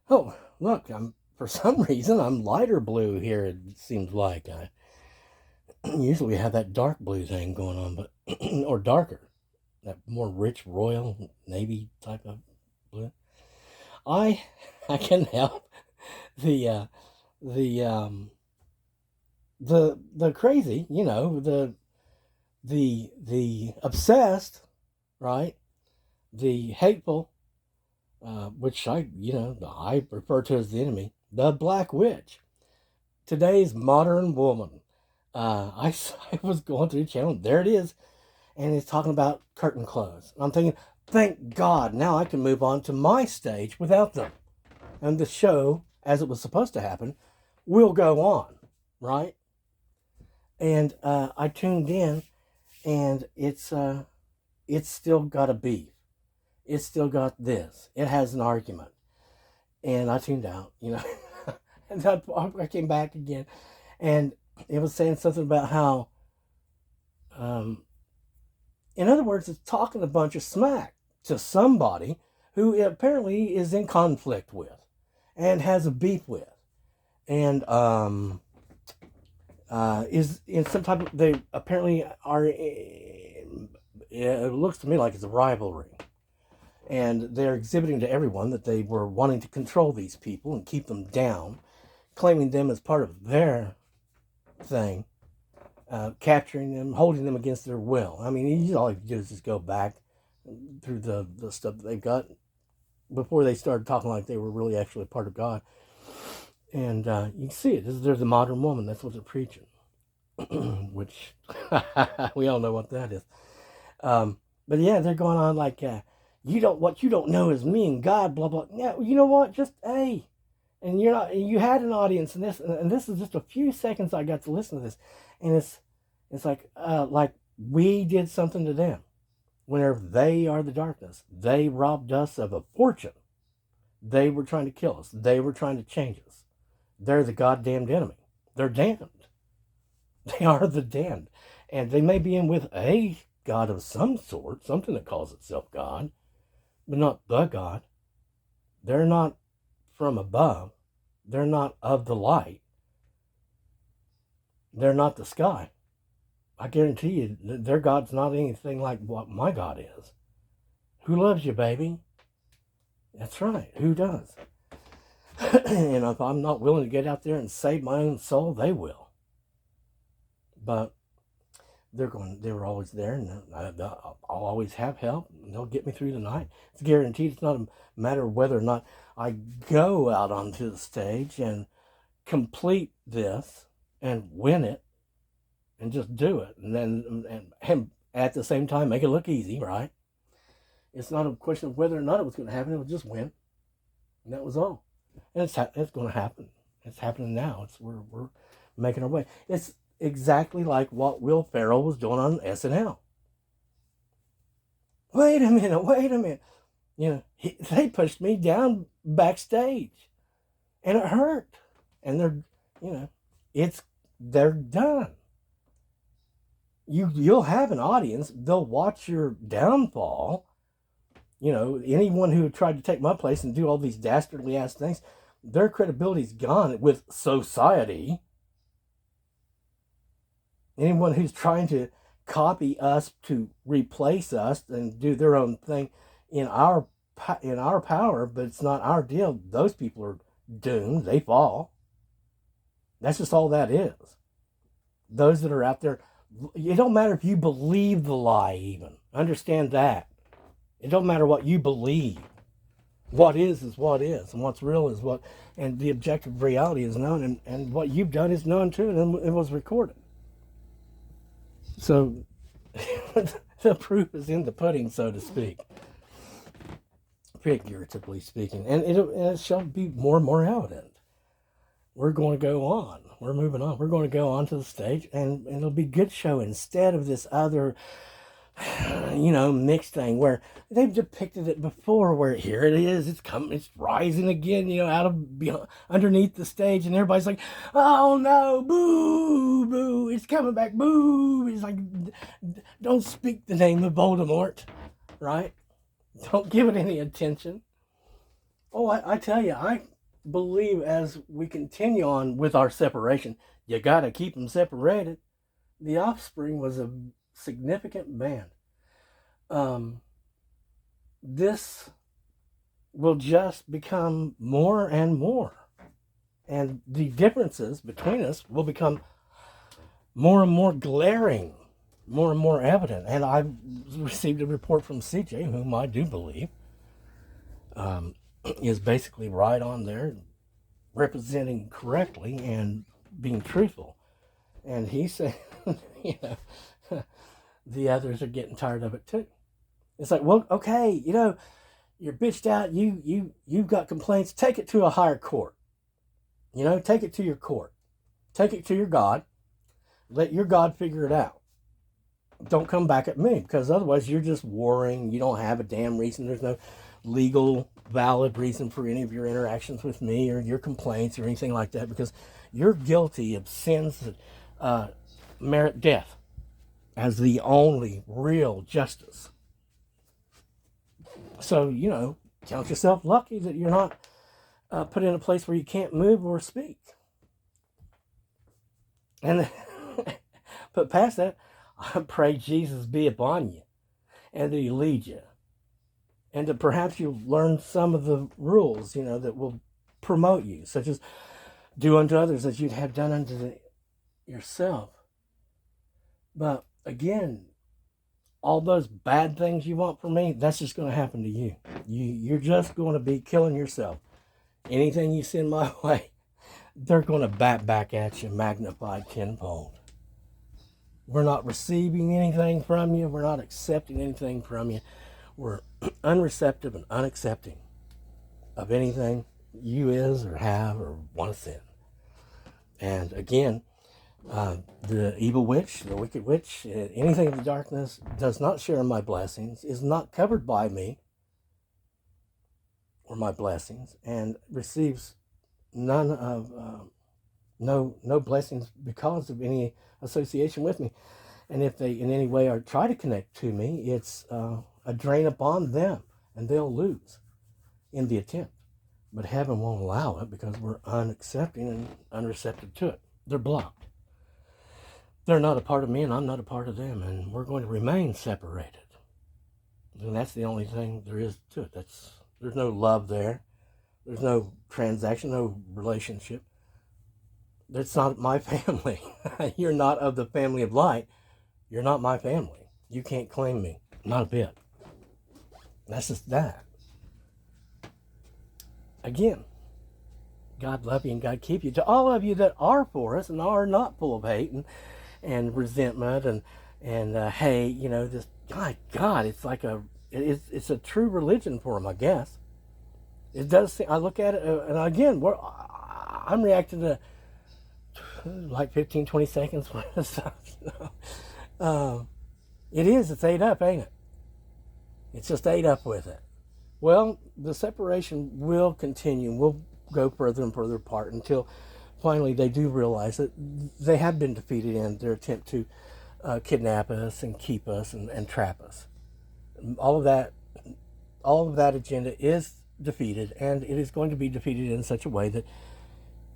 Oh, look, for some reason I'm lighter blue here. It seems like I usually have that dark blue thing going on, but or darker, that more rich royal navy type of blue. I I can help the the the crazy, the obsessed, right? The hateful, which I refer to as the enemy, the Black Witch, today's modern woman. I was going through the channel, there it is, and it's talking about curtain close. I'm thinking, thank God, now I can move on to my stage without them, and the show, as it was supposed to happen, will go on, right? And I tuned in, and it's still got a beef. It's still got this. It has an argument, and I tuned out, and I came back again, and it was saying something about how, um, in other words, it's talking a bunch of smack to somebody who apparently is in conflict with, and has a beef with, and is in some type of, they apparently are. It looks to me like it's a rivalry, and they're exhibiting to everyone that they were wanting to control these people and keep them down, claiming them as part of their thing, capturing them, holding them against their will. I mean, all you do is just go back through the stuff that they've got before they started talking like they were really actually part of God. And you can see it. There's a modern woman. That's what they're preaching, which we all know what that is. But yeah, they're going on like, what you don't know is me and God, blah blah. Yeah, you know what? Just hey, and you're not. You had an audience, and this is just a few seconds I got to listen to this, and it's like we did something to them. Whenever they are the darkness, they robbed us of a fortune. They were trying to kill us. They were trying to change us. They're the goddamned enemy. They're damned. They are the damned, and they may be in with a God of some sort, something that calls itself God, but not the God. They're not from above. They're not of the light. They're not the sky. I guarantee you, their God's not anything like what my God is. Who loves you, baby? That's right. Who does? And if I'm not willing to get out there and save my own soul, they will. But they were always there, and I'll always have help, and they'll get me through the night. It's guaranteed. It's not a matter of whether or not I go out onto the stage and complete this and win it and just do it, and then and at the same time make it look easy, right? It's not a question of whether or not it was going to happen. It was just win, and that was all. And it's going to happen. It's happening now. We're making our way. It's exactly like what Will Ferrell was doing on SNL. Wait a minute. They pushed me down backstage, and it hurt. And they're done. You'll have an audience. They'll watch your downfall. Anyone who tried to take my place and do all these dastardly ass things, their credibility's gone with society. Anyone who's trying to copy us to replace us and do their own thing in our power, but it's not our deal, those people are doomed. They fall. That's just all that is. Those that are out there, it don't matter if you believe the lie even. Understand that. It don't matter what you believe. What is what is, and what's real is what, and the objective reality is known, and what you've done is known too, and it was recorded. So the proof is in the pudding, so to speak, figuratively speaking, and it shall be more and more evident. We're going to go on. We're moving on. We're going to go onto the stage, and it'll be a good show instead of this other, mixed thing where they've depicted it before. Where here it is, it's rising again, out of underneath the stage, and everybody's like, "Oh no, boo, boo! It's coming back, boo!" It's like, don't speak the name of Voldemort, right? Don't give it any attention. Oh, I tell you, believe as we continue on with our separation, you got to keep them separated. The Offspring was a significant band. This will just become more and more. And the differences between us will become more and more glaring, more and more evident. And I've received a report from CJ, whom I do believe is basically right on there, representing correctly and being truthful. And he said, you know, the others are getting tired of it too. It's like, well, okay, you know, you're bitched out. You've got complaints. Take it to a higher court. You know, take it to your court. Take it to your God. Let your God figure it out. Don't come back at me, because otherwise you're just warring. You don't have a damn reason. There's no legal, valid reason for any of your interactions with me or your complaints or anything like that, because you're guilty of sins that merit death as the only real justice. So, you know, count yourself lucky that you're not put in a place where you can't move or speak. And but past that, I pray Jesus be upon you and that he lead you. And that perhaps you'll learn some of the rules, you know, that will promote you, such as do unto others as you'd have done unto yourself. But again, all those bad things you want from me, that's just going to happen to you. You're just going to be killing yourself. Anything you send my way, they're going to bat back at you magnified tenfold. We're not receiving anything from you. We're not accepting anything from you. We're unreceptive and unaccepting of anything you is or have or want to send. And again, the evil witch, the wicked witch, anything of the darkness does not share in my blessings, is not covered by me or my blessings, and receives none of no blessings because of any association with me. And if they in any way are try to connect to me, it's a drain upon them, and they'll lose in the attempt. But heaven won't allow it, because we're unaccepting and unreceptive to it. They're blocked. They're not a part of me, and I'm not a part of them, and we're going to remain separated. And that's the only thing there is to it. There's no love there. There's no transaction, no relationship. That's not my family. You're not of the family of light. You're not my family. You can't claim me. Not a bit. That's just that. Again, God love you and God keep you. To all of you that are for us and are not full of hate and resentment and hate, you know, this, my God, it's like it's a true religion for them, I guess. It does seem, I look at it, and again, I'm reacting to like 15, 20 seconds worth of stuff. It's ate up, ain't it? It's just ate up with it. Well, the separation will continue. We'll go further and further apart until finally they do realize that they have been defeated in their attempt to kidnap us and keep us and trap us. All of that agenda is defeated, and it is going to be defeated in such a way that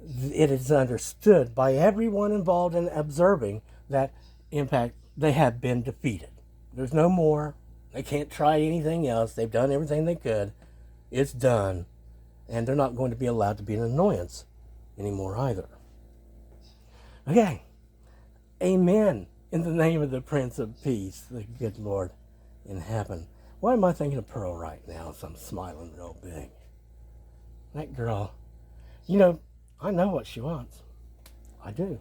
it is understood by everyone involved in observing that, in fact, they have been defeated. There's no more. They can't try anything else. They've done everything they could. It's done. And they're not going to be allowed to be an annoyance anymore either. Okay. Amen. In the name of the Prince of Peace, the good Lord in heaven. Why am I thinking of Pearl right now? So I'm smiling real big. That girl, you know, I know what she wants. I do.